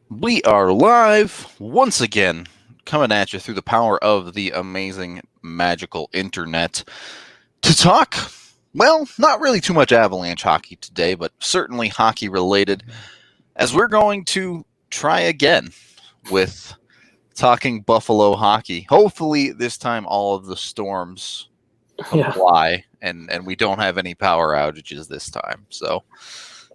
We are live once again, coming at you through the power of the amazing, magical internet to talk, well, not really too much Avalanche hockey today, but certainly hockey related, as we're going to try again with talking Buffalo hockey. Hopefully, this time all of the storms apply and we don't have any power outages this time. So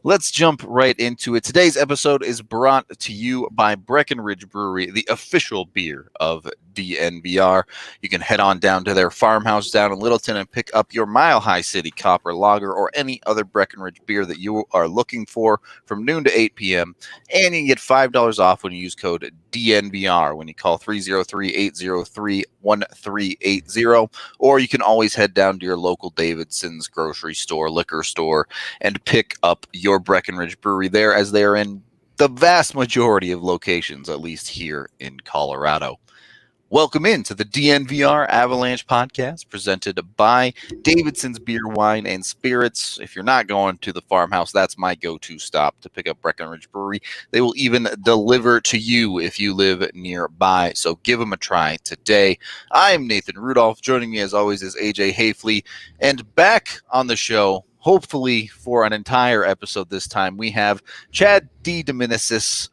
let's jump right into it. Today's episode is brought to you by Breckenridge Brewery, the official beer of DNVR. You can head on down to their farmhouse down in Littleton and pick up your Mile High City Copper Lager or any other Breckenridge beer that you are looking for from noon to 8 p.m. And you can get $5 off when you use code DNVR when you call 303-803-1380. Or you can always head down to your local Davidson's grocery store, liquor store, and pick up your Breckenridge Brewery there, as they are in the vast majority of locations, at least here in Colorado. Welcome into the DNVR Avalanche Podcast, presented by Davidson's Beer, Wine, and Spirits. If you're not going to the farmhouse, that's my go-to stop to pick up Breckenridge Brewery. They will even deliver to you if you live nearby, so give them a try today. I'm Nathan Rudolph. Joining me, as always, is AJ Haefele. And back on the show, hopefully for an entire episode this time, we have Chad DeDominicis.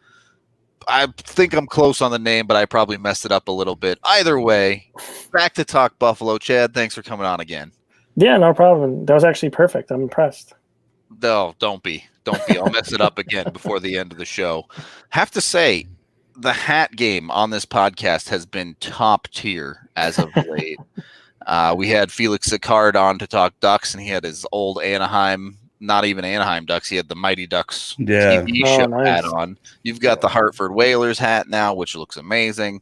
I think I'm close on the name, but I probably messed it up a little bit. Either way, back to talk Buffalo. Chad, thanks for coming on again. Yeah, no problem. That was actually perfect. I'm impressed. No, don't be. I'll mess it up again before the end of the show. Have to say, the hat game on this podcast has been top tier as of late. We had Felix Sicard on to talk Ducks, and he had his old Anaheim, not even Anaheim Ducks. He had the Mighty Ducks TV show hat on. You've got the Hartford Whalers hat now, which looks amazing.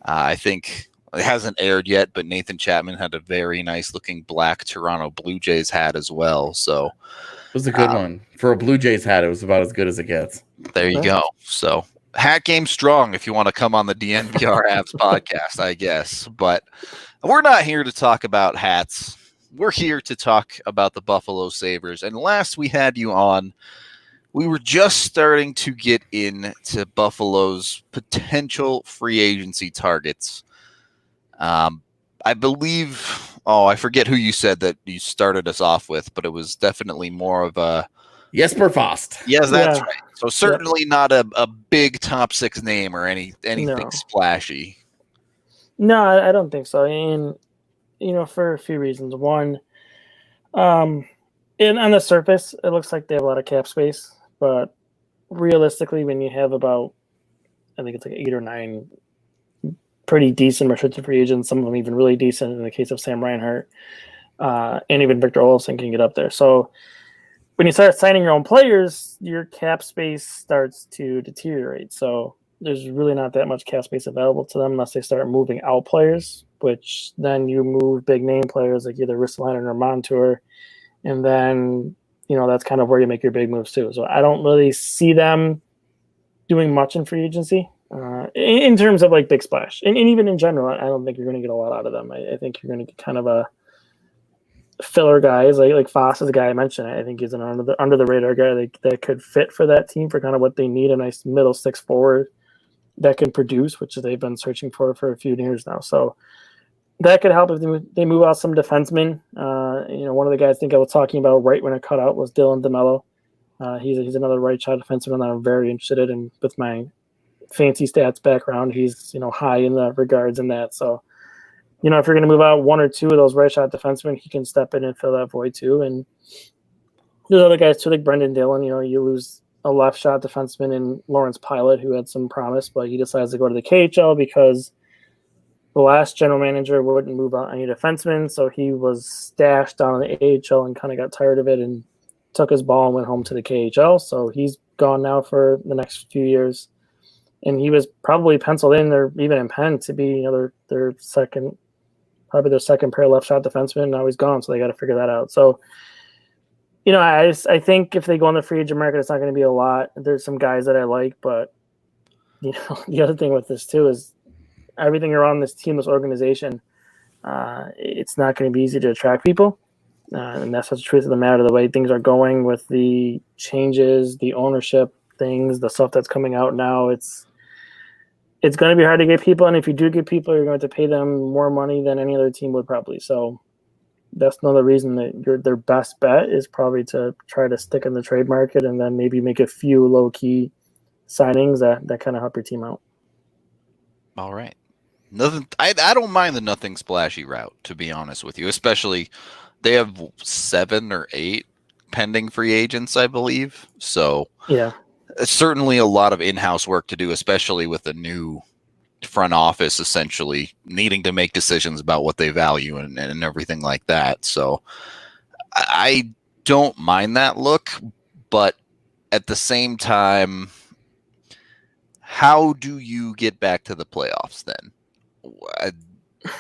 I think it hasn't aired yet, but Nathan Chapman had a very nice looking black Toronto Blue Jays hat as well. So it was a good one. For a Blue Jays hat, it was about as good as it gets. There you go. So hat game strong if you want to come on the DNVR Avs podcast, I guess. But we're not here to talk about hats. We're here to talk about the Buffalo Sabres. And last we had you on, we were just starting to get into Buffalo's potential free agency targets. I believe, I forget who you said that you started us off with, but it was definitely more of a... Jesper Fast. Yes, that's right. So certainly not a big top six name or anything splashy. No, I don't think so. And for a few reasons. One, on the surface, it looks like they have a lot of cap space, but realistically, when you have about, I think it's like 8 or 9 pretty decent restricted free agents, some of them even really decent in the case of Sam Reinhart, and even Victor Olofsson can get up there. So when you start signing your own players, your cap space starts to deteriorate. So there's really not that much cap space available to them unless they start moving out players, which then you move big name players like either Ristolainen or Montour, and then that's kind of where you make your big moves too. So I don't really see them doing much in free agency in terms of like big splash, and even in general, I don't think you're going to get a lot out of them. I think you're going to get kind of a filler guys like Foss is a guy I mentioned. I think he's an under the radar guy that could fit for that team for kind of what they need, a nice middle six forward that can produce, which they've been searching for a few years now. So that could help if they move out some defensemen. One of the guys I think I was talking about right when it cut out was Dylan DeMello. He's another right shot defenseman that I'm very interested in. With my fancy stats background, he's high in the regards in that. So if you're going to move out 1 or 2 of those right shot defensemen, he can step in and fill that void too. And there's other guys too, like Brendan Dillon. You lose a left shot defenseman in Lawrence Pilot, who had some promise, but he decides to go to the KHL because the last general manager wouldn't move out any defensemen. So he was stashed down in the AHL and kind of got tired of it and took his ball and went home to the KHL. So he's gone now for the next few years. And he was probably penciled in or even in Penn to be their second pair left shot defenseman. Now he's gone, so they got to figure that out. So I think if they go on the free agent market, it's not going to be a lot. There's some guys that I like, but the other thing with this too is everything around this team, this organization, it's not going to be easy to attract people. And that's the truth of the matter. The way things are going with the changes, the ownership, things, the stuff that's coming out now, it's going to be hard to get people. And if you do get people, you're going to pay them more money than any other team would probably. So that's another reason that their best bet is probably to try to stick in the trade market and then maybe make a few low-key signings that kind of help your team out. All right. Nothing. I don't mind the nothing splashy route, to be honest with you. Especially, they have 7 or 8 pending free agents, I believe. So yeah, certainly a lot of in-house work to do, especially with a new front office essentially needing to make decisions about what they value and everything like that. So I don't mind that look, but at the same time, how do you get back to the playoffs then?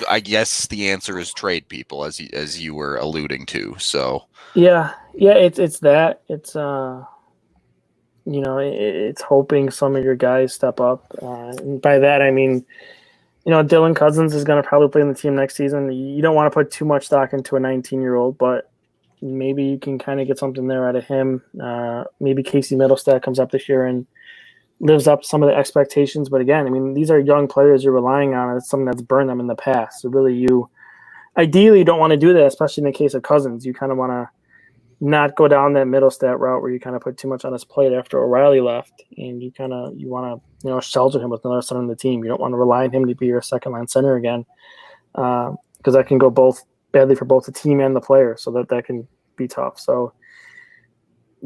I guess the answer is trade people, as you were alluding to. So yeah, it's that. It's it's hoping some of your guys step up. And by that, I mean, Dylan Cousins is going to probably play in the team next season. You don't want to put too much stock into a 19-year-old, but maybe you can kind of get something there out of him. Maybe Casey Middlestat comes up this year and lives up to some of the expectations. But again, I mean, these are young players you're relying on. It's something that's burned them in the past. So really, you ideally don't want to do that, especially in the case of Cousins. You kind of want to not go down that Middlestat route where you kind of put too much on his plate after O'Reilly left, and you want to shelter him with another center on the team. You don't want to rely on him to be your second line center again, because that can go both badly for both the team and the player. So that can be tough. So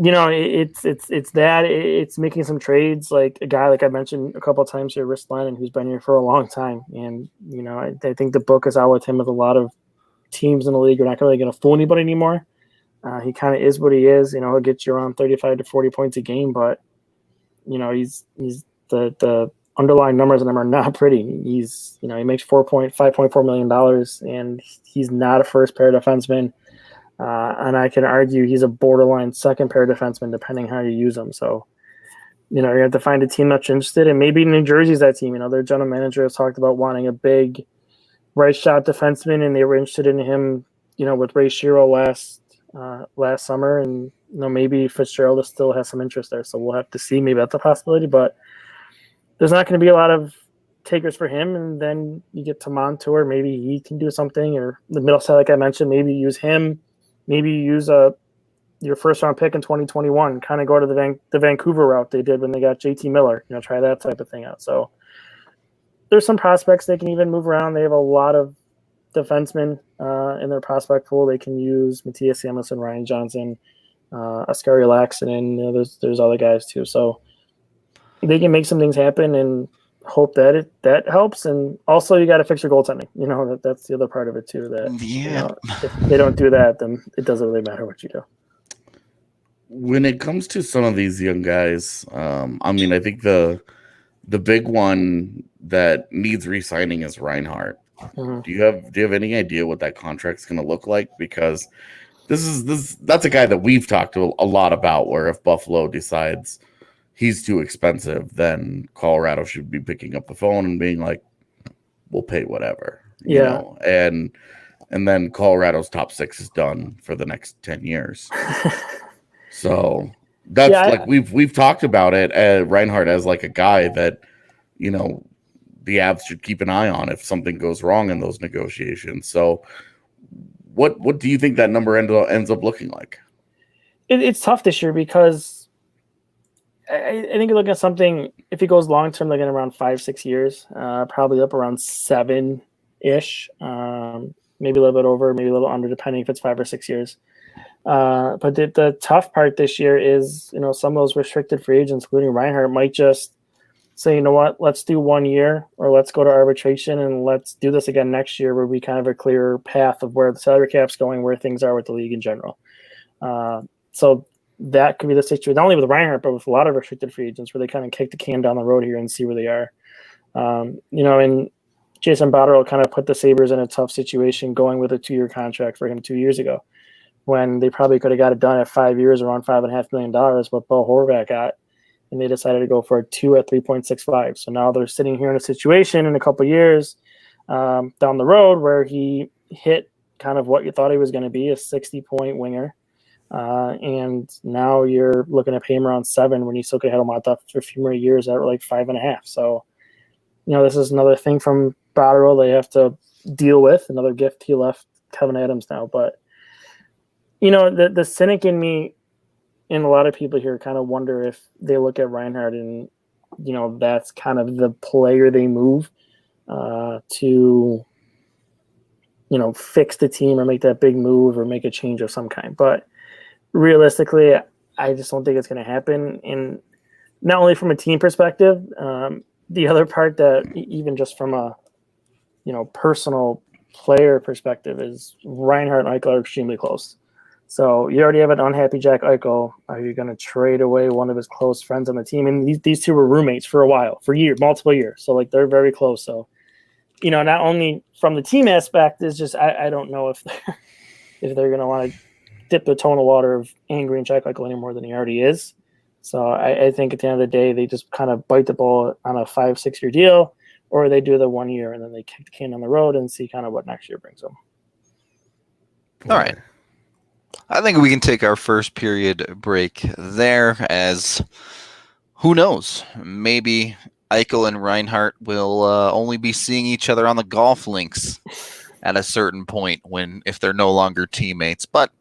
it's making some trades, like a guy like I mentioned a couple of times here, Ristolainen, who's been here for a long time, and I think the book is out with him with a lot of teams in the league. You're not really going to fool anybody anymore. He kind of is what he is. He'll get you around 35 to 40 points a game, but he's the underlying numbers on him are not pretty. He's he makes $5.4 million, and he's not a first pair defenseman. And I can argue he's a borderline second pair defenseman, depending how you use him. So you have to find a team that's interested, and maybe New Jersey's that team. Their general manager has talked about wanting a big right shot defenseman, and they were interested in him. With Ray Shero last summer, and maybe Fitzgerald still has some interest there, so we'll have to see. Maybe that's a possibility, but there's not going to be a lot of takers for him. And then you get to Montour, maybe he can do something, or the middle side, like I mentioned, maybe use him, maybe use your first round pick in 2021, kind of go to the Vancouver route they did when they got JT Miller, try that type of thing out. So there's some prospects they can even move around. They have a lot of defensemen in their prospect pool. They can use Matthias Samuelsson, Ryan Johnson, Oskari Laaksonen, and there's other guys too. So they can make some things happen and hope that that helps. And also, you got to fix your goaltending. That's the other part of it too. That if they don't do that, then it doesn't really matter what you do. When it comes to some of these young guys, I think the big one that needs re-signing is Reinhart. Mm-hmm. Do you have any idea what that contract's going to look like? Because that's a guy that we've talked to a lot about, where if Buffalo decides he's too expensive, then Colorado should be picking up the phone and being like, we'll pay whatever. And then Colorado's top 6 is done for the next 10 years. So that's we've talked about it, Reinhart as like a guy that the Avs should keep an eye on if something goes wrong in those negotiations. So what do you think that number ends up looking like? It's tough this year because I think you're looking at something, if he goes long-term, looking around 5-6 years, probably up around 7-ish, maybe a little bit over, maybe a little under, depending if it's 5 or 6 years. But the tough part this year is, some of those restricted free agents, including Reinhart, might just say, you know what, let's do 1 year, or let's go to arbitration and let's do this again next year, where we kind of have a clear path of where the salary cap's going, where things are with the league in general. So that could be the situation, not only with Reinhart, but with a lot of restricted free agents, where they kind of kick the can down the road here and see where they are. And Jason Botterill kind of put the Sabres in a tough situation going with a 2-year contract for him 2 years ago, when they probably could have got it done at 5 years, around $5.5 million, what Bo Horvat got. And they decided to go for a 2 at 3.65. So now they're sitting here in a situation in a couple of years down the road where he hit kind of what you thought he was going to be, a 60-point winger. And now you're looking to pay him around 7 when you still could have him out there for a few more years at like 5.5. So, this is another thing from Botterill they have to deal with. Another gift he left Kevin Adams now. But, the cynic in me and a lot of people here kind of wonder if they look at Reinhart and, that's kind of the player they move to, fix the team or make that big move or make a change of some kind. But realistically, I just don't think it's going to happen. And not only from a team perspective, the other part that even just from a, personal player perspective is Reinhart and Eichel are extremely close. So you already have an unhappy Jack Eichel. Are you going to trade away one of his close friends on the team? And these two were roommates for a while, for multiple years. So like they're very close. So, not only from the team aspect, is just I don't know if they're going to want to dip the toe in the water of angry and Jack Eichel any more than he already is. So I think at the end of the day, they just kind of bite the bullet on a 5-6 year deal, or they do the 1 year and then they kick the can on the road and see kind of what next year brings them. All right. I think we can take our first period break there, as who knows, maybe Eichel and Reinhart will only be seeing each other on the golf links at a certain point if they're no longer teammates. But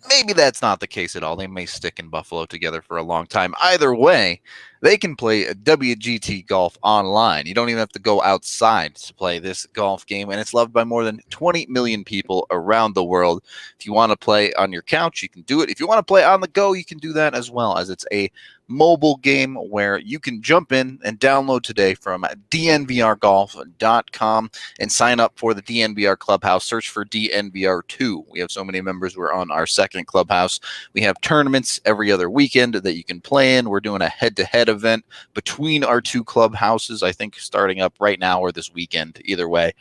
maybe that's not the case at all. They may stick in Buffalo together for a long time. Either way, they can play WGT golf online. You don't even have to go outside to play this golf game, and it's loved by more than 20 million people around the world. If you want to play on your couch, you can do it. If you want to play on the go, you can do that as well, as it's a mobile game where you can jump in and download today from DNVRgolf.com and sign up for the DNVR Clubhouse. Search for DNVR2. We have so many members who are on our second Clubhouse. We have tournaments every other weekend that you can play in. We're doing a head-to-head event between our two clubhouses, I think starting up right now or this weekend. Either way.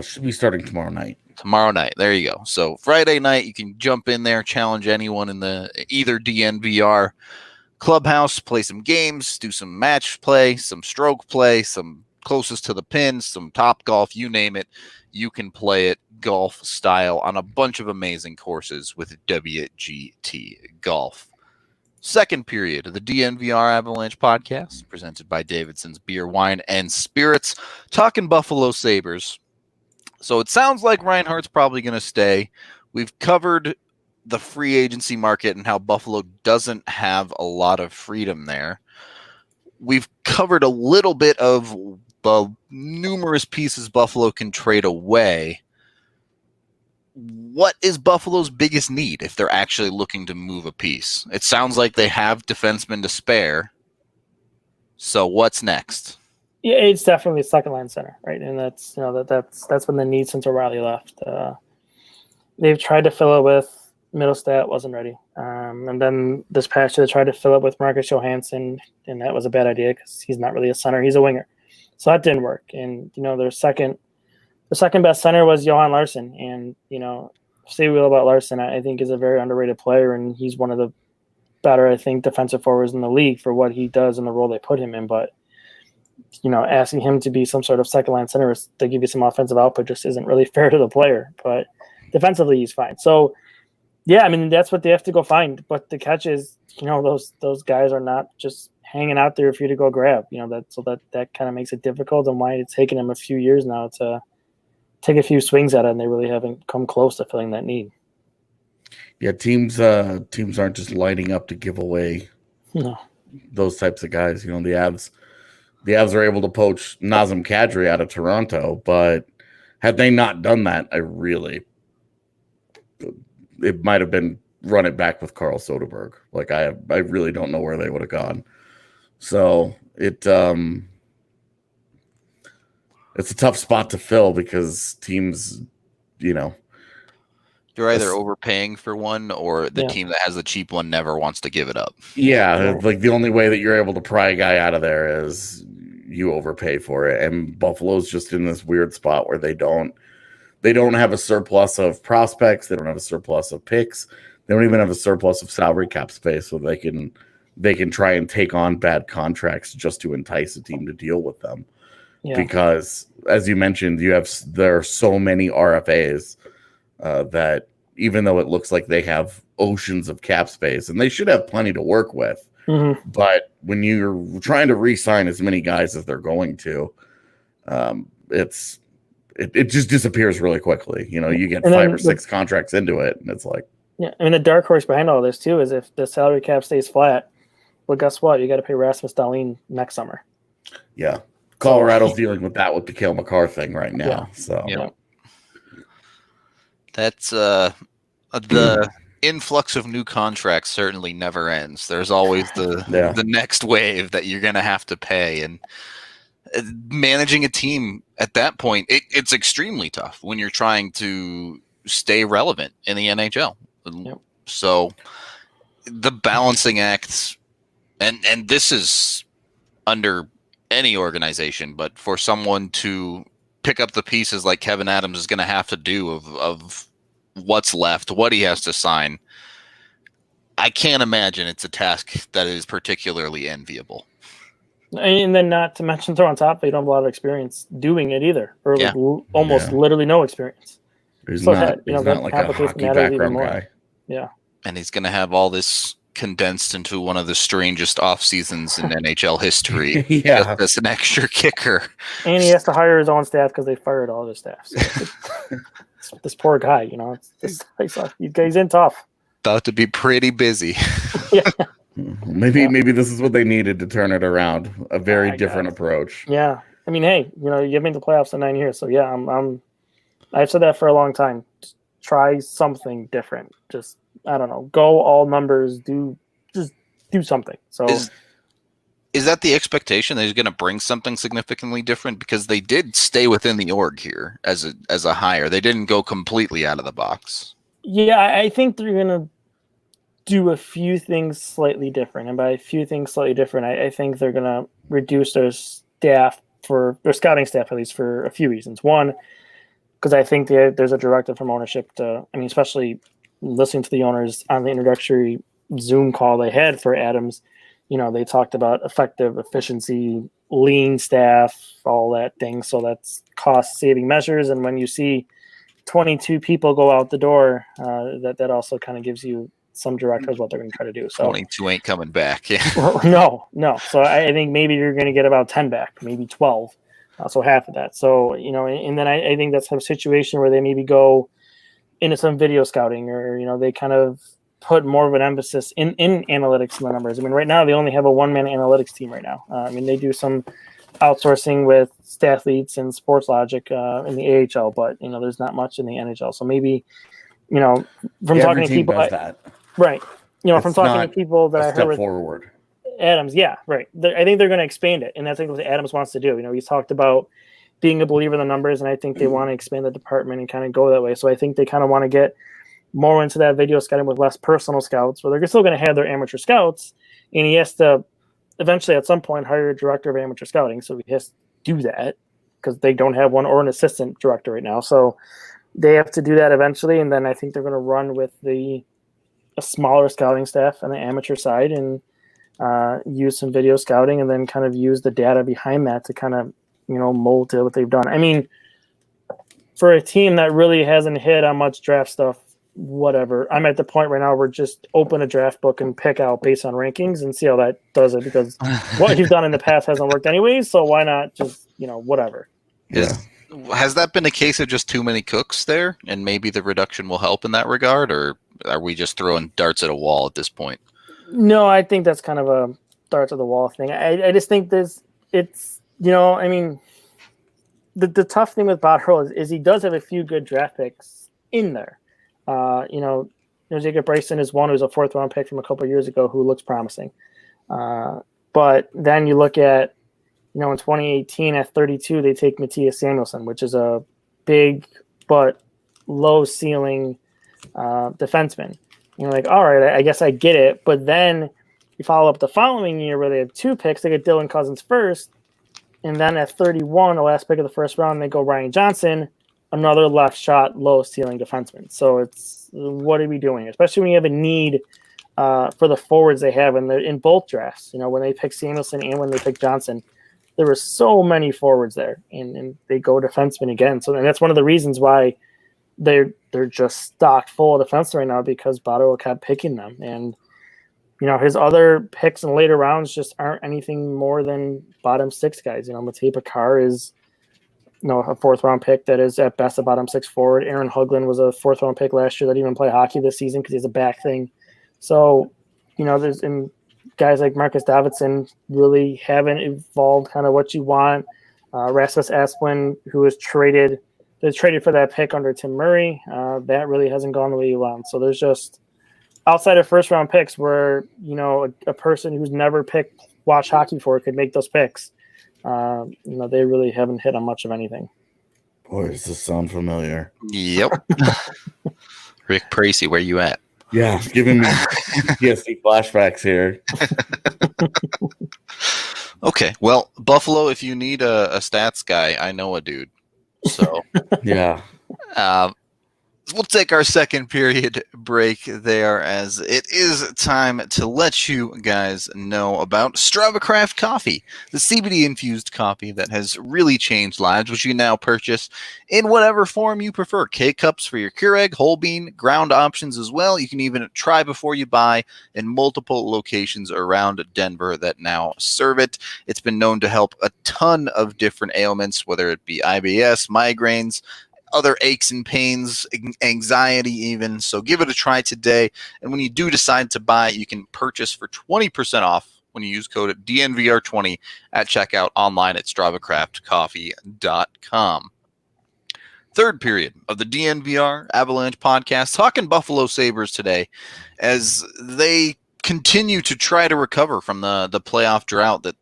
Should be starting tomorrow night. Tomorrow night. There you go. So Friday night, you can jump in there, challenge anyone in the either DNVR Clubhouse, play some games, do some match play, some stroke play, some closest to the pin, some top golf, you name it. You can play it golf style on a bunch of amazing courses with WGT Golf. Second period of the DNVR Avalanche Podcast, presented by Davidson's Beer, Wine, and Spirits, talking Buffalo Sabres. So it sounds like Reinhart's probably going to stay. We've covered the free agency market and how Buffalo doesn't have a lot of freedom there. We've covered a little bit of the numerous pieces Buffalo can trade away. What is Buffalo's biggest need if they're actually looking to move a piece? It sounds like they have defensemen to spare. So what's next? Yeah, it's definitely second line center, right? And that's that's been the need since O'Reilly left. They've tried to fill it with Middlestat, wasn't ready. And then this past year, they tried to fill it with Marcus Johansson, and that was a bad idea because he's not really a center. He's a winger. So that didn't work. And, their second best center was Johan Larsson. And, say we will about Larsson, I think is a very underrated player, and he's one of the better, I think, defensive forwards in the league for what he does and the role they put him in. But, asking him to be some sort of second-line center to give you some offensive output just isn't really fair to the player. But defensively, he's fine. So, yeah, I mean, that's what they have to go find. But the catch is, those guys are not just hanging out there for you to go grab. That kind of makes it difficult, and why it's taken them a few years now to take a few swings at it, and they really haven't come close to filling that need. Yeah, teams aren't just lining up to give away those types of guys. The Avs are able to poach Nazem Kadri out of Toronto, but had they not done that, it might have been run it back with Carl Soderberg. Like I really don't know where they would have gone. So it's a tough spot to fill because teams, they're either overpaying for one or the team that has the cheap one never wants to give it up. Yeah, like the only way that you're able to pry a guy out of there is you overpay for it. And Buffalo's just in this weird spot where they don't have a surplus of prospects. They don't have a surplus of picks. They don't even have a surplus of salary cap space, so they can try and take on bad contracts just to entice a team to deal with them. Yeah. Because, as you mentioned, there are so many RFAs that even though it looks like they have oceans of cap space, and they should have plenty to work with. Mm-hmm. But when you're trying to re-sign as many guys as they're going to, it just disappears really quickly. You get 5 or 6 contracts into it, and it's like, yeah. I mean, the dark horse behind all this too is if the salary cap stays flat, well, guess what? You got to pay Rasmus Dahlin next summer. Yeah, Colorado's dealing with that with the Cale Makar thing right now. Yeah. So that's the influx of new contracts certainly never ends. There's always the next wave that you're going to have to pay, and managing a team at that point, it's extremely tough when you're trying to stay relevant in the NHL. Yep. So the balancing acts, and this is under any organization, but for someone to pick up the pieces like Kevin Adams is going to have to do of what's left, what he has to sign, I can't imagine it's a task that is particularly enviable. And then not to mention, throw on top, they don't have a lot of experience doing it either, or almost literally no experience. He's not like a hockey background guy. Yeah. And he's going to have all this condensed into one of the strangest off seasons in NHL history. Yeah. Just as an extra kicker. And he has to hire his own staff because they fired all their staff. So this poor guy, he's in tough. Thought to be pretty busy. Yeah. Maybe this is what they needed to turn it around. A very different approach. Yeah. I mean, hey, you've been to playoffs in 9 years. So yeah, I've said that for a long time. Just try something different. Just, I don't know, go all numbers, do something. So is that the expectation that he's going to bring something significantly different? Because they did stay within the org here as a hire. They didn't go completely out of the box. Yeah, I think they're going to do a few things slightly different. And by a few things slightly different, I think they're going to reduce their staff their scouting staff, at least for a few reasons. One, because I think there's a directive from ownership especially listening to the owners on the introductory Zoom call they had for Adams, they talked about effective efficiency, lean staff, all that thing. So that's cost saving measures. And when you see 22 people go out the door, that also kind of gives you some directives what they're going to try to do. So 22 ain't coming back. Yeah. No. So I think maybe you're going to get about 10 back, maybe 12. So half of that. So, and then I think that's a situation where they maybe go into some video scouting or, they kind of put more of an emphasis in analytics and the numbers. I mean, right now they only have a one-man analytics team right now. They do some outsourcing with Stathletes and Sports Logic in the AHL, but, there's not much in the NHL. So maybe, from talking to people, right. From talking to people that I heard with forward. Adams, yeah, right. I think they're going to expand it, and that's what Adams wants to do. He's talked about being a believer in the numbers, and I think they want to expand the department and kind of go that way. So I think they kind of want to get more into that video scouting with less personal scouts, where they're still going to have their amateur scouts, and he has to eventually at some point hire a director of amateur scouting. So he has to do that because they don't have one or an assistant director right now. So they have to do that eventually, and then I think they're going to run with a smaller scouting staff on the amateur side and use some video scouting and then kind of use the data behind that to kind of, mold to what they've done. I mean, for a team that really hasn't hit on much draft stuff, whatever, I'm at the point right now where just open a draft book and pick out based on rankings and see how that does it, because what you've done in the past hasn't worked anyways. So why not just, whatever. Yeah. Has that been a case of just too many cooks there, and maybe the reduction will help in that regard, or are we just throwing darts at a wall at this point? No, I think that's kind of a darts at the wall thing. I just think it's the tough thing with Botterill is he does have a few good draft picks in there. Jacob Bryson is one who's a 4th round pick from a couple of years ago who looks promising. But then you look at, in 2018 at 32, they take Mattias Samuelsson, which is a big but low ceiling defenseman. You're like, all right, I guess I get it. But then you follow up the following year where they have 2 picks. They get Dylan Cousins first. And then at 31, the last pick of the first round, they go Ryan Johnson, another left shot, low ceiling defenseman. So it's, what are we doing? Especially when you have a need for the forwards they have in both drafts. When they pick Samuelsson and when they pick Johnson, there were so many forwards there, and they go defenseman again. So and that's one of the reasons why, they're just stocked full of defense right now because Ottawa kept picking them. And, his other picks in later rounds just aren't anything more than bottom 6 guys. Matej Pekar is, a 4th-round pick that is at best a bottom 6 forward. Aaron Huglen was a 4th-round pick last year that didn't even play hockey this season because he has a back thing. So, there's guys like Marcus Davidson really haven't evolved kind of what you want. Rasmus Asplund, who was traded for that pick under Tim Murray, that really hasn't gone the way you want. So there's just outside of 1st-round picks where, a person who's never watched hockey before could make those picks. They really haven't hit on much of anything. Boy, does this sound familiar? Yep. Rick Pracey, where you at? Yeah, giving me PTSD flashbacks here. Okay, well, Buffalo, if you need a stats guy, I know a dude. So yeah. We'll take our second period break there, as it is time to let you guys know about Strava Craft Coffee, the CBD-infused coffee that has really changed lives, which you can now purchase in whatever form you prefer. K-Cups for your Keurig, whole bean, ground options as well. You can even try before you buy in multiple locations around Denver that now serve it. It's been known to help a ton of different ailments, whether it be IBS, migraines, other aches and pains, anxiety even. So give it a try today. And when you do decide to buy, you can purchase for 20% off when you use code DNVR20 at checkout online at StravaCraftCoffee.com. Third period of the DNVR Avalanche Podcast, talking Buffalo Sabres today as they continue to try to recover from the playoff drought that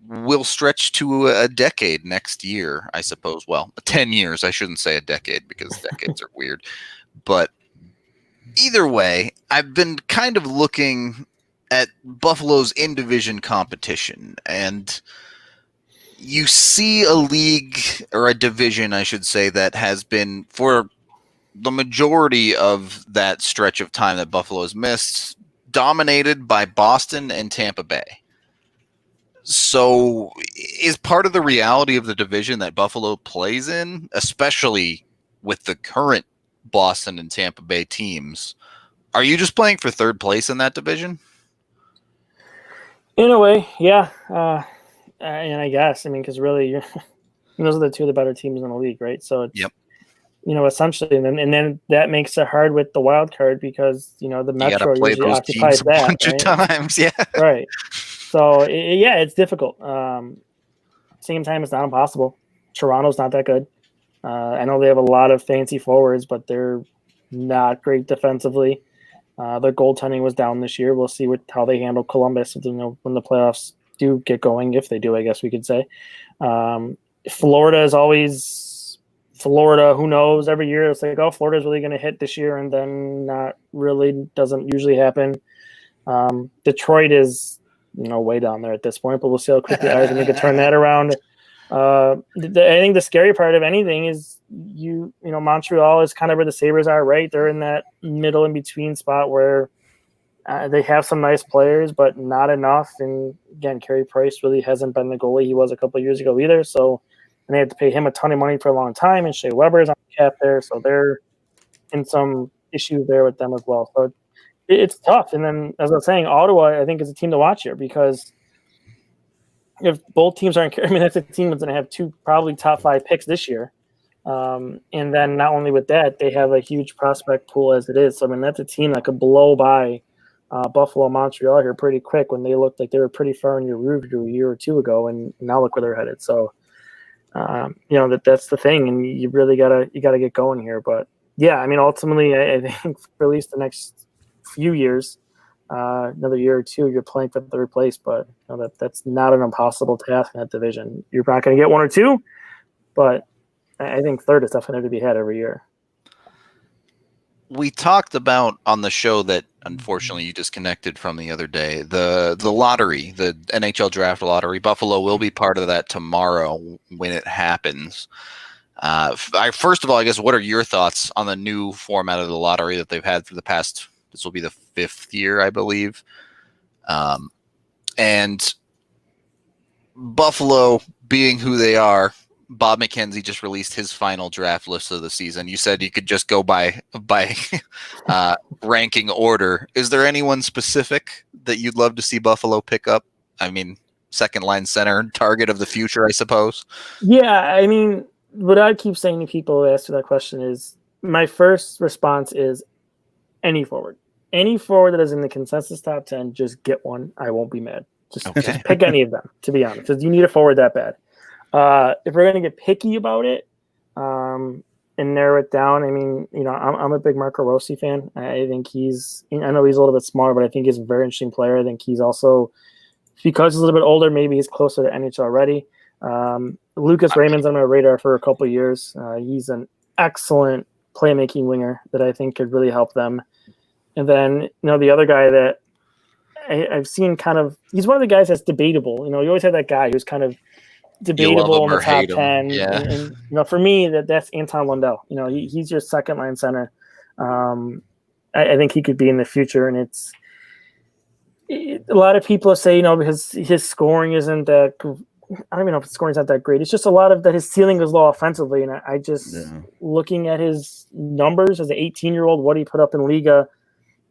will stretch to a decade next year, I suppose. Well, 10 years. I shouldn't say a decade because decades are weird. But either way, I've been kind of looking at Buffalo's in-division competition, and you see a league, or a division, I should say, that has been, for the majority of that stretch of time that Buffalo has missed, dominated by Boston and Tampa Bay. So is part of the reality of the division that Buffalo plays in, especially with the current Boston and Tampa Bay teams, are you just playing for third place in that division? In a way, yeah. And I guess, because really, those are the 2 of the better teams in the league, right? So it's, yep. Essentially, and then that makes it hard with the wild card because, the Metro usually occupies that. A bunch of times, yeah. Right. So, it's difficult. Same time, it's not impossible. Toronto's not that good. I know they have a lot of fancy forwards, but they're not great defensively. Their goaltending was down this year. We'll see how they handle Columbus when the playoffs do get going, if they do, I guess we could say. Florida is always Florida. Who knows? Every year it's like, oh, Florida's really going to hit this year, and then not really. Doesn't usually happen. Detroit is way down there at this point, but we'll see how quickly Eisenman can turn that around. I think the scary part of anything is Montreal is kind of where the Sabres are, right? They're in that middle in between spot where they have some nice players, but not enough. And again, Carey Price really hasn't been the goalie he was a couple of years ago either. So, and they had to pay him a ton of money for a long time, and Shea Weber's on the cap there, so they're in some issues there with them as well. So it's tough. And then, as I was saying, Ottawa, I think, is a team to watch here because if both teams aren't, that's a team that's going to have 2 probably top 5 picks this year. And then not only with that, they have a huge prospect pool as it is. So, that's a team that could blow by Buffalo, Montreal here pretty quick when they looked like they were pretty far in your rear view a year or 2 ago, and now look where they're headed. So, that's the thing, and you really gotta get going here. But yeah, ultimately, I think for at least the next few years, another year or 2, you're playing for third place. But that's not an impossible task in that division. You're not going to get 1 or 2, but I think third is definitely to be had every year. We talked about on the show that unfortunately you disconnected from the other day, the lottery, the NHL draft lottery. Buffalo will be part of that tomorrow when it happens. First of all, I guess, what are your thoughts on the new format of the lottery that they've had for the past, this will be the 5th year, I believe. And Buffalo being who they are, Bob McKenzie just released his final draft list of the season. You said you could just go by ranking order. Is there anyone specific that you'd love to see Buffalo pick up? I mean, second line center, target of the future, I suppose. Yeah, I mean, what I keep saying to people who ask me that question is, my first response is any forward. Any forward that is in the consensus top 10, just get one. I won't be mad. Just pick any of them, to be honest, because you need a forward that bad. If we're going to get picky about it and narrow it down, I mean, I'm a big Marco Rossi fan. I think I know he's a little bit smaller, but I think he's a very interesting player. I think he's also, because he's a little bit older, maybe he's closer to NHL already. Lucas Raymond's on my radar for a couple of years. He's an excellent playmaking winger that I think could really help them. And then, the other guy that I've seen he's one of the guys that's debatable. You always have that guy who's kind of debatable in the top 10. Yeah. And for me, that's Anton Lundell. He's your second line center. I think he could be in the future. And a lot of people say, because his scoring isn't that, I don't even know if his scoring's not that great. It's just a lot of that his ceiling is low offensively. And I just, looking at his numbers as an 18-year-old, what he put up in Liga,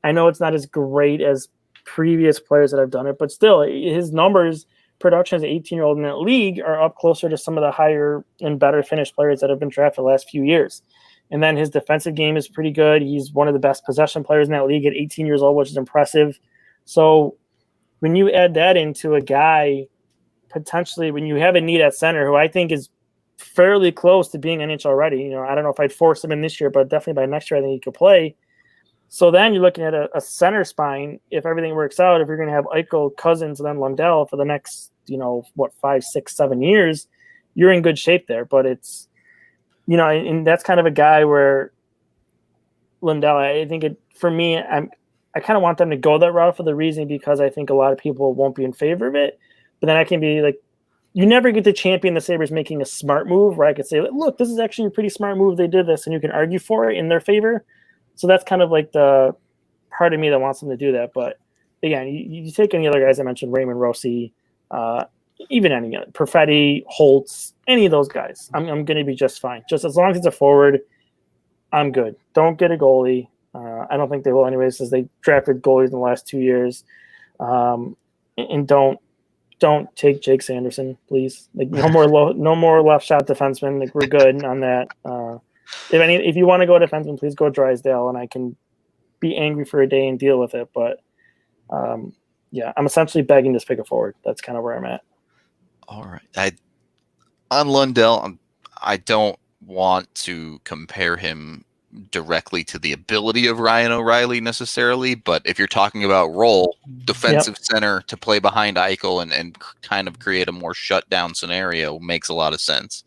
I know it's not as great as previous players that have done it, but still his numbers, production as an 18-year-old in that league, are up closer to some of the higher and better finished players that have been drafted the last few years. And then his defensive game is pretty good. He's one of the best possession players in that league at 18 years old, which is impressive. So when you add that into a guy, potentially when you have a need at center, who I think is fairly close to being NHL ready, I don't know if I'd force him in this year, but definitely by next year I think he could play. So then you're looking at a center spine. If everything works out, if you're going to have Eichel, Cousins, and then Lundell for the next, 5, 6, 7 years, you're in good shape there. But it's, and that's kind of a guy where Lundell, I think for me, I kind of want them to go that route for the reason because I think a lot of people won't be in favor of it. But then I can be like, you never get to champion the Sabres making a smart move where I could say, look, this is actually a pretty smart move. They did this, and you can argue for it in their favor. So that's kind of like the part of me that wants them to do that. But again, you take any other guys I mentioned, Raymond, Rossi, even any Perfetti, Holtz, any of those guys, I'm going to be just fine. Just as long as it's a forward, I'm good. Don't get a goalie. I don't think they will anyways, since they drafted goalies in the last 2 years. And don't take Jake Sanderson, please. Like no more left shot defensemen. Like we're good on that. If you want to go defenseman, please go Drysdale, and I can be angry for a day and deal with it. But I'm essentially begging to pick a forward. That's kind of where I'm at. All right. On Lundell, I don't want to compare him directly to the ability of Ryan O'Reilly necessarily, but if you're talking about role, defensive center to play behind Eichel and kind of create a more shutdown scenario makes a lot of sense.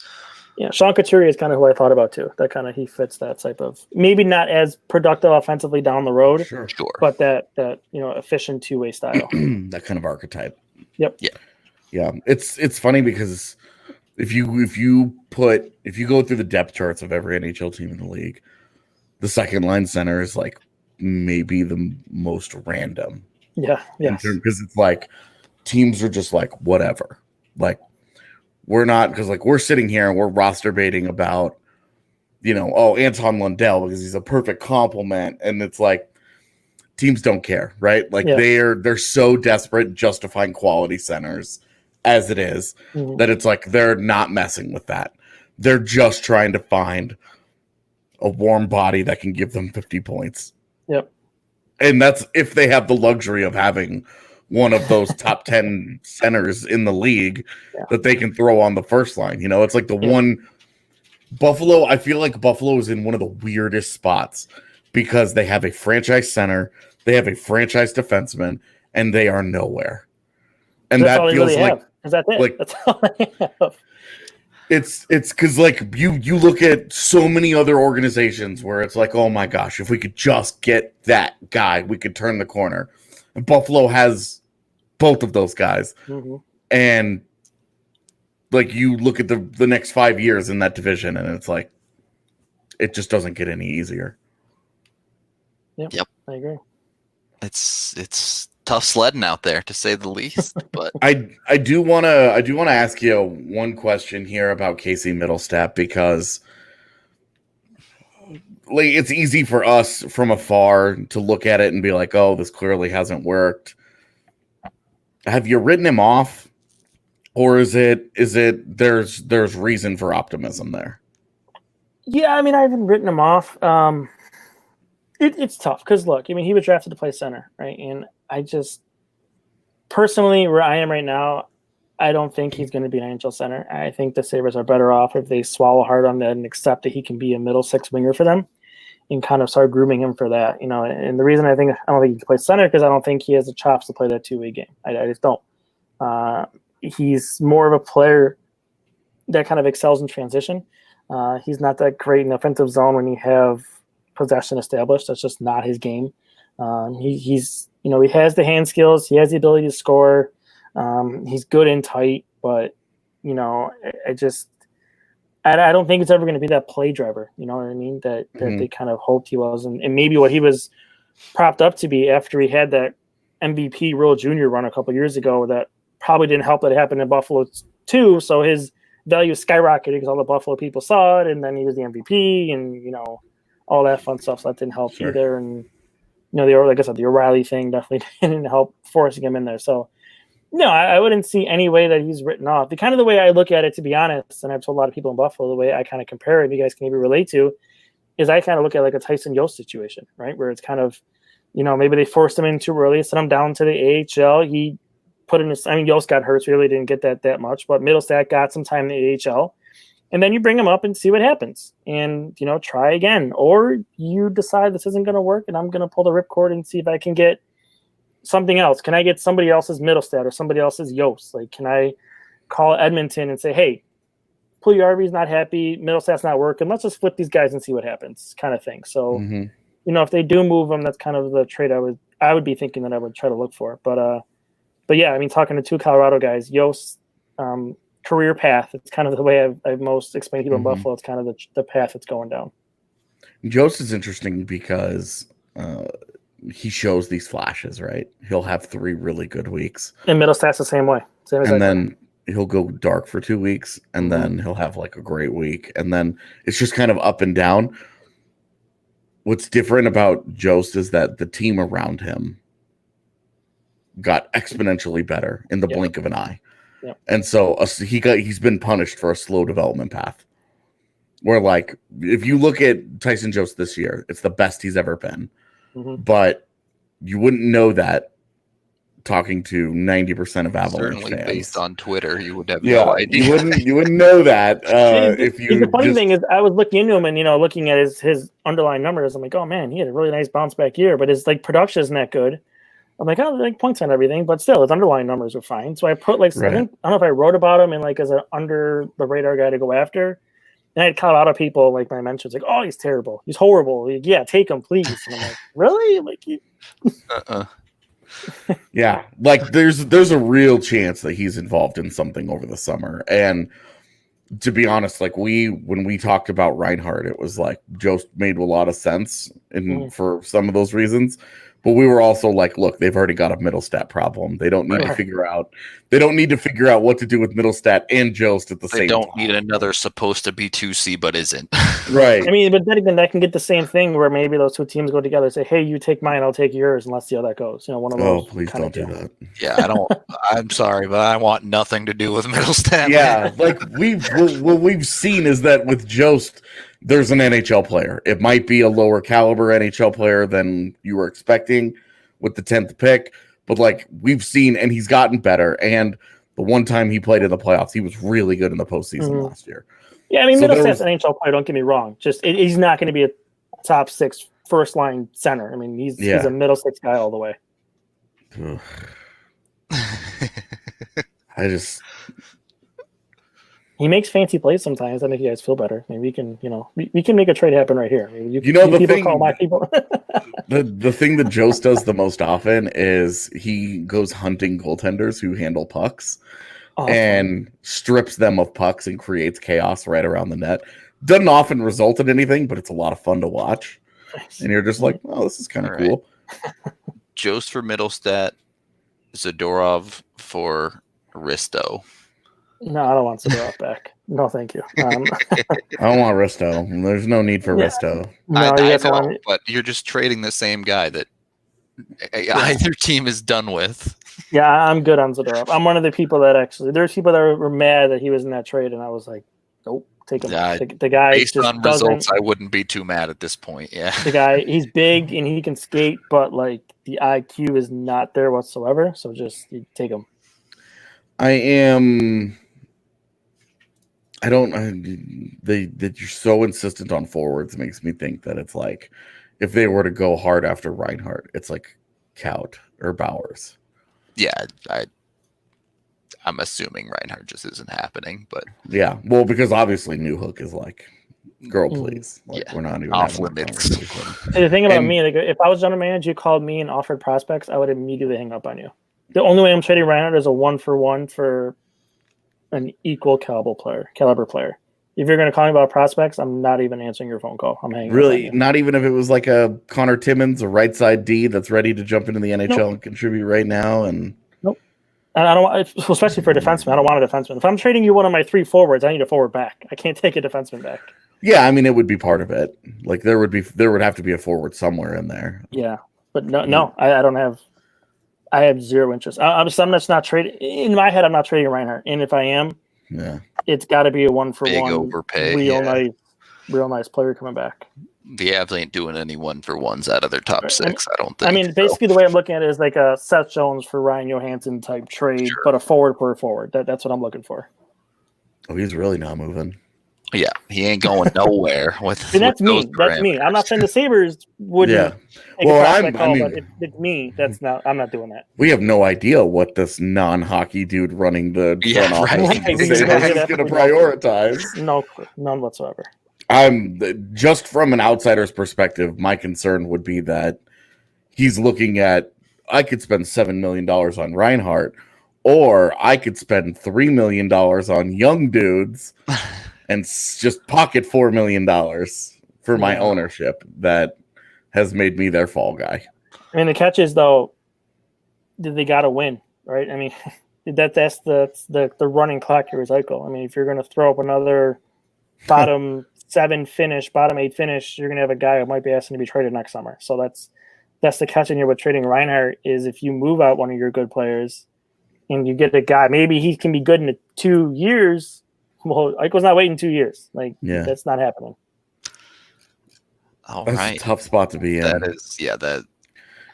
Yeah, Sean Couturier is kind of who I thought about too. That kind of he fits that type of, maybe not as productive offensively down the road, sure, but that efficient two-way style. That kind of archetype. Yep. Yeah. It's funny because if you go through the depth charts of every NHL team in the league, the second line center is like maybe the most random. Yeah. Because it's like teams are just like whatever. Like we're not, because like we're sitting here and we're roster baiting about, Anton Lundell because he's a perfect complement, and it's like teams don't care, right? Like they're so desperate just to find quality centers as it is that it's like they're not messing with that. They're just trying to find a warm body that can give them 50 points. Yep. And that's if they have the luxury of having one of those top 10 centers in the league that they can throw on the first line. It's like the one Buffalo. I feel like Buffalo is in one of the weirdest spots because they have a franchise center, they have a franchise defenseman, and they are nowhere. And that's that feels really like, that's it. Like, that's all they have. It's because like you look at so many other organizations where it's like, oh my gosh, if we could just get that guy, we could turn the corner. And Buffalo has both of those guys. And like you look at the next 5 years in that division, and it's like it just doesn't get any easier. Yep. I agree. It's tough sledding out there, to say the least. But I do want to ask you one question here about Casey Middlestat, because like it's easy for us from afar to look at it and be like, oh, this clearly hasn't worked. Have you written him off, or is it there's reason for optimism there? Yeah, I mean, I haven't written him off. It's tough because look, I mean, he was drafted to play center, right? And I just personally, where I am right now, I don't think he's going to be an NHL center. I think the Sabres are better off if they swallow hard on that and accept that he can be a middle six winger for them, and kind of start grooming him for that. And the reason I don't think he can play center because I don't think he has the chops to play that two-way game. I just don't. He's more of a player that kind of excels in transition. He's not that great in the offensive zone when you have possession established. That's just not his game. He's he has the hand skills. He has the ability to score. He's good in tight, but I don't think it's ever going to be that play driver. You know what I mean? That they kind of hoped he was, and maybe what he was propped up to be after he had that MVP World Junior run a couple years ago. That probably didn't help that it happened in Buffalo too. So his value skyrocketed because all the Buffalo people saw it, and then he was the MVP, and all that fun stuff. So that didn't help either. And like I said, the O'Reilly thing definitely didn't help forcing him in there. So no, I wouldn't see any way that he's written off. The kind of the way I look at it, to be honest, and I've told a lot of people in Buffalo, the way I kind of compare it, if you guys can maybe relate to, is I kind of look at like a Tyson Yost situation, right? Where it's kind of, maybe they forced him in too early, sent him down to the AHL. He put in Yost got hurt, so he really didn't get that much, but Middlestat got some time in the AHL. And then you bring him up and see what happens and, try again. Or you decide this isn't going to work and I'm going to pull the ripcord and see if I can get something else. Can I get somebody else's Middlestat or somebody else's Yost? Like, can I call Edmonton and say, hey, Puljujarvi's not happy, Middlestat's not working, let's just flip these guys and see what happens, kind of thing. So, if they do move them, that's kind of the trade I would be thinking that I would try to look for. But yeah, I mean, talking to two Colorado guys, Yost, career path, it's kind of the way I've most explained to people in Buffalo. It's kind of the path it's going down. Yost is interesting because he shows these flashes, right? He'll have 3 really good weeks. And Middlestat's the same way. And then he'll go dark for 2 weeks, and then he'll have like a great week. And then it's just kind of up and down. What's different about Yost is that the team around him got exponentially better in the blink of an eye. Yep. And so he's been punished for a slow development path. Where, like, if you look at Tyson Yost this year, it's the best he's ever been. But you wouldn't know that talking to 90% of Avalanche certainly fans. Based on Twitter, you would have no idea. You wouldn't know that if you. The funny thing is, I was looking into him and looking at his underlying numbers. I'm like, oh man, he had a really nice bounce back year, but his production isn't that good. I'm like, oh, like points on everything, but still, his underlying numbers are fine. So I put I don't know if I wrote about him and as an under the radar guy to go after. And I had Colorado people my mentions oh, he's terrible, he's horrible. Yeah, take him, please. And I'm like, really? Yeah, there's a real chance that he's involved in something over the summer. And to be honest, when we talked about Reinhart, it was Jost made a lot of sense for some of those reasons. But we were also look, they've already got a Middlestat problem. They don't need to figure out. They don't need to figure out what to do with Middlestat and Jost at the same time. They don't need another supposed to be 2C but isn't. Right. I mean, but then again, that can get the same thing where maybe those two teams go together and say, "Hey, you take mine, I'll take yours," and let's see how that goes. One of those. Oh, please don't do that. Yeah, I don't. I'm sorry, but I want nothing to do with Middlestat. Yeah, what we've seen is that with Jost, there's an NHL player. It might be a lower caliber NHL player than you were expecting with the 10th pick, but we've seen, and he's gotten better. And the one time he played in the playoffs, he was really good in the postseason last year. Yeah, I mean, Middlestat's an NHL player. Don't get me wrong. Just he's not going to be a top 6 first line center. I mean, he's a middle 6 guy all the way. He makes fancy plays sometimes. That make you guys feel better. Maybe we can, we can make a trade happen right here. Call my people. the thing that Jost does the most often is he goes hunting goaltenders who handle pucks and strips them of pucks and creates chaos right around the net. Doesn't often result in anything, but it's a lot of fun to watch. And you're just oh, this is kind of cool. Jost for Middlestat, Zadorov for Risto. No, I don't want Zadorov back. No, thank you. I don't want Risto. There's no need for Risto. No, I you guys know, want me. but you're just trading the same guy that either team is done with. Yeah, I'm good on Zadorov. I'm one of the people that actually there's people that were mad that he was in that trade, and I was like, nope, take him. The guy based just on results, I wouldn't be too mad at this point. Yeah, the guy, he's big and he can skate, but like the IQ is not there whatsoever. So just you take him. That you're so insistent on forwards makes me think that it's like if they were to go hard after Reinhart, it's like Kaut or Bowers. Yeah, I'm assuming Reinhart just isn't happening, but yeah, well, because obviously Newhook is like, girl, please, like we're not even off limits. The thing about me, like if I was general manager, you called me and offered prospects, I would immediately hang up on you. The only way I'm trading Reinhart is a 1-for-1 for an equal caliber player. If you're going to call me about prospects, I'm not even answering your phone call. I'm hanging up on you. Not even if it was like a Connor Timmins, a right side D that's ready to jump into the NHL and contribute right now. And nope. And I don't, especially for a defenseman. I don't want a defenseman. If I'm trading you one of my 3 forwards, I need a forward back. I can't take a defenseman back. Yeah, I mean it would be part of it. Like there would have to be a forward somewhere in there. Yeah, but no, I don't have. I have zero interest. I'm just not trading. In my head, I'm not trading Reinhart. And if I am, it's got to be a 1-for-1. Overpay, real nice player coming back. The Avs ain't doing any 1-for-1s out of their top 6. I don't think. I mean, basically, the way I'm looking at it is like a Seth Jones for Ryan Johansson type trade, but a forward per forward. That's what I'm looking for. Oh, he's really not moving. Yeah, he ain't going nowhere with. That's me. That's me. I'm not saying the Sabres wouldn't. Yeah. But it's me. That's not. I'm not doing that. We have no idea what this non-hockey dude running the front office is going to prioritize. No, none whatsoever. I'm just from an outsider's perspective. My concern would be that he's looking at. I could spend $7 million on Reinhart, or I could spend $3 million on young dudes. And just pocket $4 million for my ownership that has made me their fall guy. I mean, the catch is though, they got to win, right? I mean, that's the running clock you recycle. I mean, if you're going to throw up another bottom 7 finish, bottom 8 finish, you're going to have a guy who might be asking to be traded next summer. So that's the catch in here with trading Reinhart is if you move out one of your good players and you get a guy, maybe he can be good in 2 years. Well, Eichel's not waiting 2 years. That's not happening. All That's right. a tough spot to be in. That is, that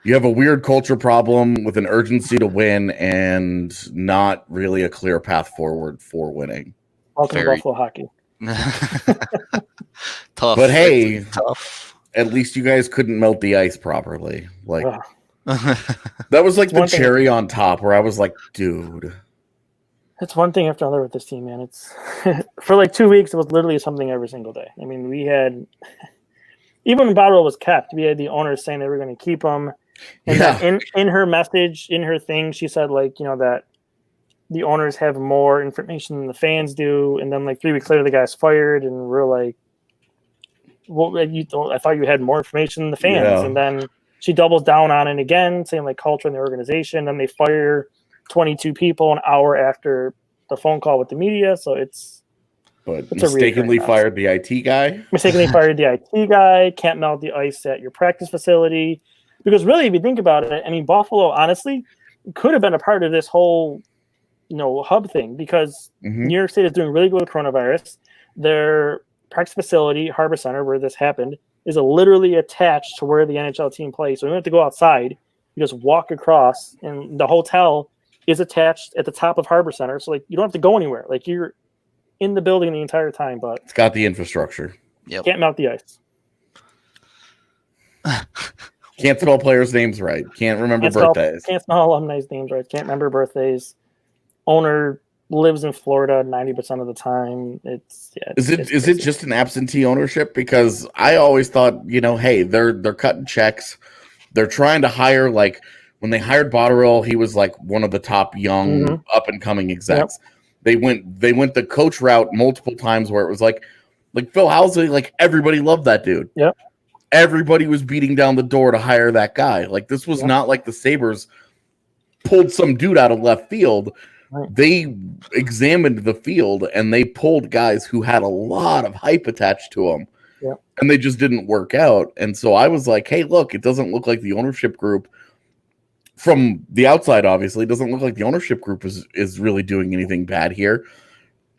you have a weird culture problem with an urgency to win and not really a clear path forward for winning. Welcome to Buffalo hockey. Tough. But hey, tough. At least you guys couldn't melt the ice properly. That was like the cherry on top where I was like, dude. It's one thing after another with this team, man. It's for like 2 weeks, it was literally something every single day. I mean, we had even when Botterill was kept, we had the owners saying they were going to keep him. And then in her message, in her thing, she said that the owners have more information than the fans do. And then 3 weeks later, the guy's fired, and we're like, "Well, I thought you had more information than the fans." Yeah. And then she doubles down on it again, saying culture in the organization. Then they fire 22 people an hour after the phone call with the media. So it's mistakenly fired the IT guy. Mistakenly fired the IT guy. Can't melt the ice at your practice facility. Because really, if you think about it, I mean, Buffalo honestly could have been a part of this whole, hub thing because New York State is doing really good with coronavirus. Their practice facility, Harbor Center, where this happened, is literally attached to where the NHL team plays. So you don't have to go outside. You just walk across, and the hotel is attached at the top of Harbor Center. So you don't have to go anywhere. You're in the building the entire time, but it's got the infrastructure. Yep. Can't melt the ice. Can't spell players' names right. Can't remember birthdays. Can't spell alumni's names right. Can't remember birthdays. Owner lives in Florida 90% of the time. Is it just an absentee ownership? Because I always thought, hey, they're cutting checks. They're trying to hire when they hired Botterill, he was one of the top young up and coming execs. Yep. They went the coach route multiple times where it was like Phil Housley, everybody loved that dude. Yep. Everybody was beating down the door to hire that guy. This was not like the Sabres pulled some dude out of left field. Right. They examined the field and they pulled guys who had a lot of hype attached to them. Yeah. And they just didn't work out. And so I was like, hey, look, it doesn't look like the ownership group from the outside, obviously, it doesn't look like the ownership group is really doing anything bad here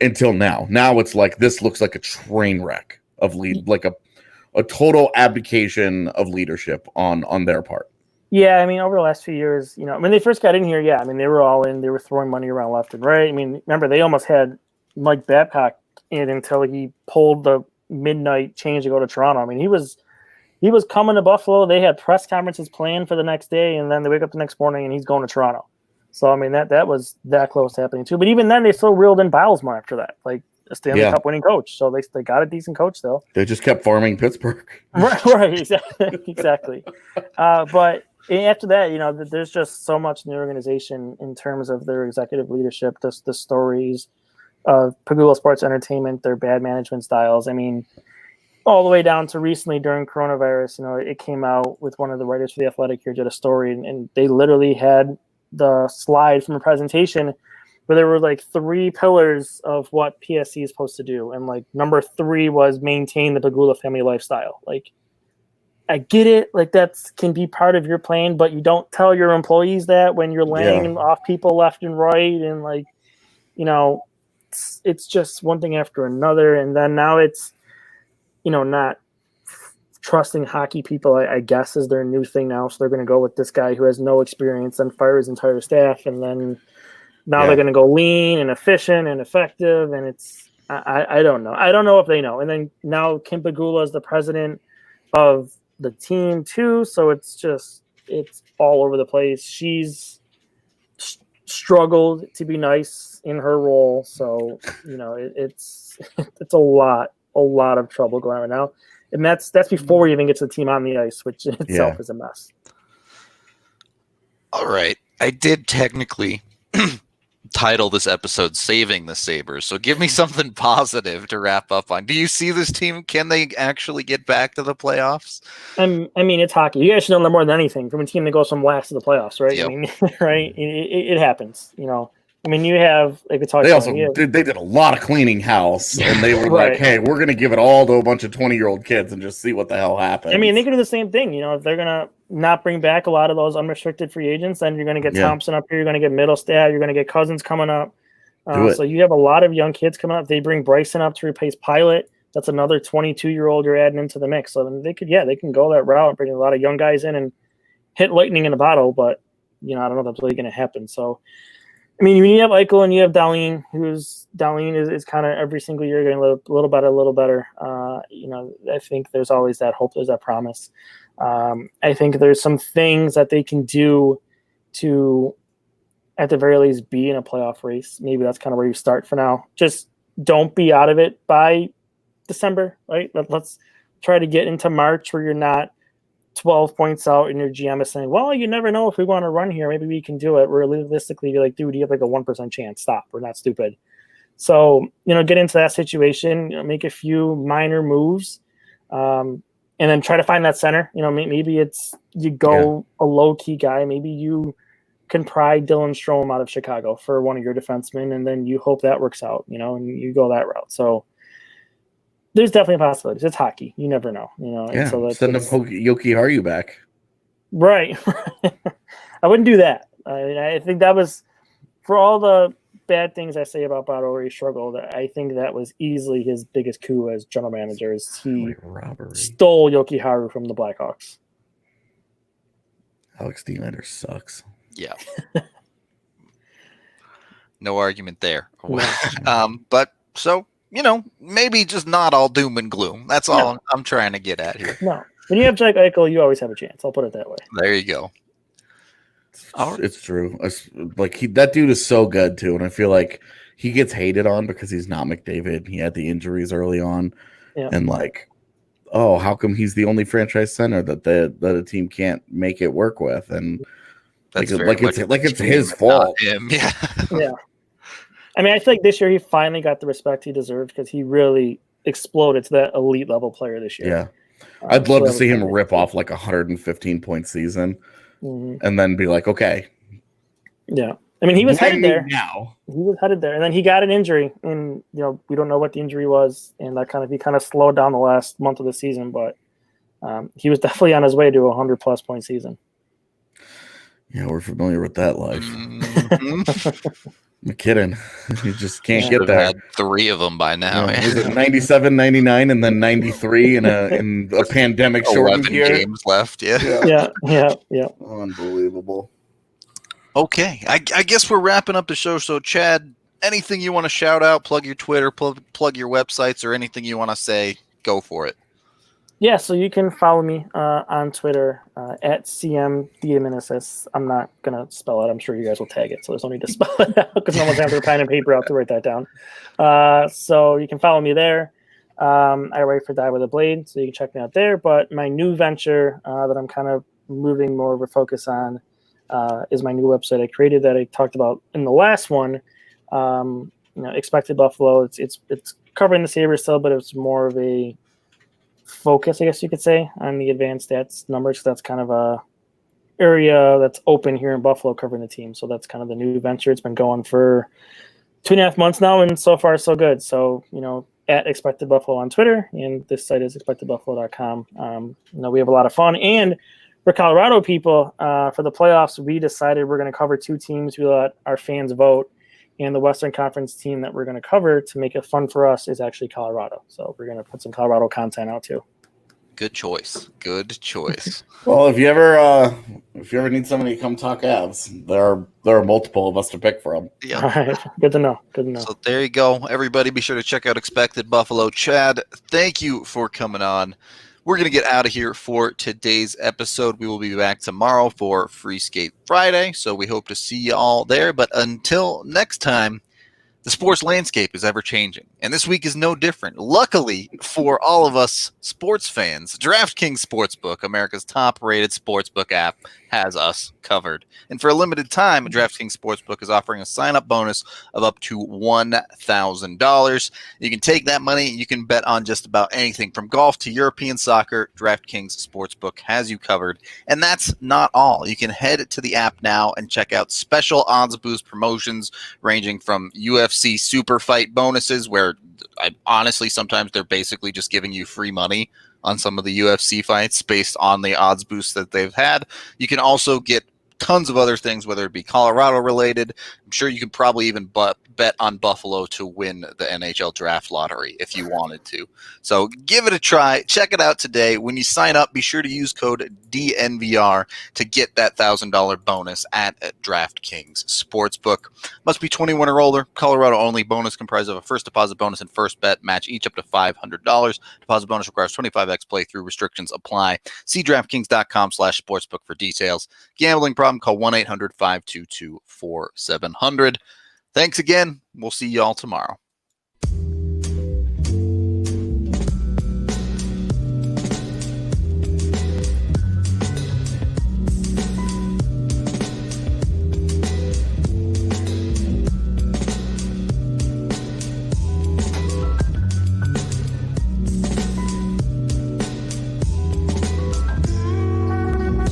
until now. Now it's like, this looks like a train wreck of lead, like a total abdication of leadership on their part. Yeah, I mean, over the last few years, when they first got in here, yeah, I mean, they were all in. They were throwing money around left and right. I mean, remember, they almost had Mike Babcock in until he pulled the midnight change to go to Toronto. I mean, he was coming to Buffalo. They had press conferences planned for the next day, and then they wake up the next morning and he's going to Toronto. So, I mean, that was that close to happening too. But even then, they still reeled in Bilesma after that, like a Stanley Cup winning coach. So they got a decent coach still. They just kept farming Pittsburgh. Right, exactly. But after that, there's just so much in the organization in terms of their executive leadership, the stories of Pagula Sports Entertainment, their bad management styles. I mean, all the way down to recently during coronavirus, it came out with one of the writers for The Athletic here did a story, and they literally had the slide from a presentation where there were like 3 pillars of what PSC is supposed to do. And like number 3 was maintain the Pagula family lifestyle. Like, I get it. Like that can be part of your plan, but you don't tell your employees that when you're laying off people left and right. And like, it's just one thing after another. And then now it's, not trusting hockey people, I guess, is their new thing now. So they're going to go with this guy who has no experience and fire his entire staff. And then now they're going to go lean and efficient and effective. And it's, I don't know. I don't know if they know. And then now Kim Pagula is the president of the team too. So it's all over the place. She's struggled to be nice in her role. So, it's a lot of trouble going on right now. And that's before we even get to the team on the ice, which in itself is a mess. All right. I did technically title this episode Saving the Sabres. So give me something positive to wrap up on. Do you see this team? Can they actually get back to the playoffs? I mean, it's hockey. You guys should know that more than anything from a team that goes from last to the playoffs, right? Yep. I mean, right? It happens, I mean, you have like we talked. They did a lot of cleaning house, and they were like, "Hey, we're going to give it all to a bunch of 20-year-old kids and just see what the hell happens." I mean, they could do the same thing. If they're going to not bring back a lot of those unrestricted free agents, then you're going to get Thompson up here. You're going to get Middlestad. You're going to get Cousins coming up. So you have a lot of young kids coming up. They bring Bryson up to replace Pilot. That's another 22-year-old you're adding into the mix. So they can go that route and bring a lot of young guys in and hit lightning in a bottle. But I don't know if that's really going to happen. So. I mean, when you have Eichel and you have Dahlin, is kind of every single year getting a little better. I think there's always that hope, there's that promise. I think there's some things that they can do to, at the very least, be in a playoff race. Maybe that's kind of where you start for now. Just don't be out of it by December, right? Let's try to get into March where you're not 12 points out and your GM is saying, well, you never know if we want to run here. Maybe we can do it. Realistically, you're like, dude, you have like a 1% chance. Stop. We're not stupid. So, get into that situation, make a few minor moves, and then try to find that center. Maybe it's you go a low-key guy. Maybe you can pry Dylan Strome out of Chicago for one of your defensemen, and then you hope that works out, and you go that route. So, there's definitely possibilities. It's hockey. You never know. Yeah. So send Yoki Haru back. Right. I wouldn't do that. I think that was, for all the bad things I say about Botto where he struggled, I think that was easily his biggest coup as general manager. Is he stole Yoki Haru from the Blackhawks. Alex Nylander sucks. Yeah. No argument there. But so. Maybe just not all doom and gloom. That's all I'm trying to get at here. No. When you have Jack Eichel, you always have a chance. I'll put it that way. There you go. It's true. That dude is so good, too. And I feel like he gets hated on because he's not McDavid. He had the injuries early on. Yeah. And how come he's the only franchise center that a team can't make it work with? And it's his fault. Him. Yeah. Yeah. I mean, I feel like this year he finally got the respect he deserved because he really exploded to that elite level player this year. Yeah. I'd love to see him rip off like a 115-point season and then be like, okay, Yeah. I mean, he was headed there. Now. He was headed there, and then he got an injury, and we don't know what the injury was, and he kind of slowed down the last month of the season, but he was definitely on his way to a 100+ point season. Yeah, we're familiar with that life. Mm-hmm. I'm kidding. You just can't Should get have that. had 3 of them by now. Yeah. Was it 97, 99, and then 93 in a pandemic shortened 11 year? games left. Yeah. Unbelievable. Okay, I guess we're wrapping up the show. So, Chad, anything you want to shout out? Plug your Twitter, plug your websites, or anything you want to say? Go for it. Yeah, so you can follow me on Twitter at CM DeDominicis. I'm not going to spell it. I'm sure you guys will tag it, so there's no need to spell it out because no one's having their pen and paper out to write that down. So you can follow me there. I write for Die With A Blade, so you can check me out there. But my new venture that I'm kind of moving more of a focus on is my new website I created that I talked about in the last one. Expected Buffalo. It's covering the Sabres still, but it's more of a focus, I guess you could say, on the advanced stats numbers. That's kind of a area that's open here in Buffalo covering the team. So that's kind of the new venture. It's been going for 2.5 months now, and so far so good. So, at Expected Buffalo on Twitter, and this site is expectedbuffalo.com. We have a lot of fun. And for Colorado people, for the playoffs, we decided we're going to cover 2 teams. We let our fans vote. And the Western Conference team that we're going to cover to make it fun for us is actually Colorado. So we're going to put some Colorado content out too. Good choice. Well, if you ever need somebody to come talk Avs, there are multiple of us to pick from. Yeah. All right. Good to know. So there you go. Everybody be sure to check out Expected Buffalo. Chad, thank you for coming on. We're going to get out of here for today's episode. We will be back tomorrow for Free Skate Friday, so we hope to see you all there. But until next time, the sports landscape is ever changing, and this week is no different. Luckily for all of us sports fans, DraftKings Sportsbook, America's top-rated sportsbook app, has us covered. And for a limited time, DraftKings Sportsbook is offering a sign-up bonus of up to $1,000. You can take that money, you can bet on just about anything from golf to European soccer. DraftKings Sportsbook has you covered. And that's not all. You can head to the app now and check out special odds boost promotions ranging from UFC super fight bonuses, where honestly sometimes they're basically just giving you free money on some of the UFC fights based on the odds boost that they've had. You can also get tons of other things, whether it be Colorado related. I'm sure you could probably even bet on Buffalo to win the NHL draft lottery if you wanted to. So give it a try. Check it out today. When you sign up, be sure to use code DNVR to get that $1,000 bonus at DraftKings Sportsbook. Must be 21 or older. Colorado only. Bonus comprised of a first deposit bonus and first bet. Match each up to $500. Deposit bonus requires 25x playthrough. Restrictions apply. See DraftKings.com/sportsbook for details. Gambling problem? Call 1-800-522-4700. Thanks again. We'll see you all tomorrow.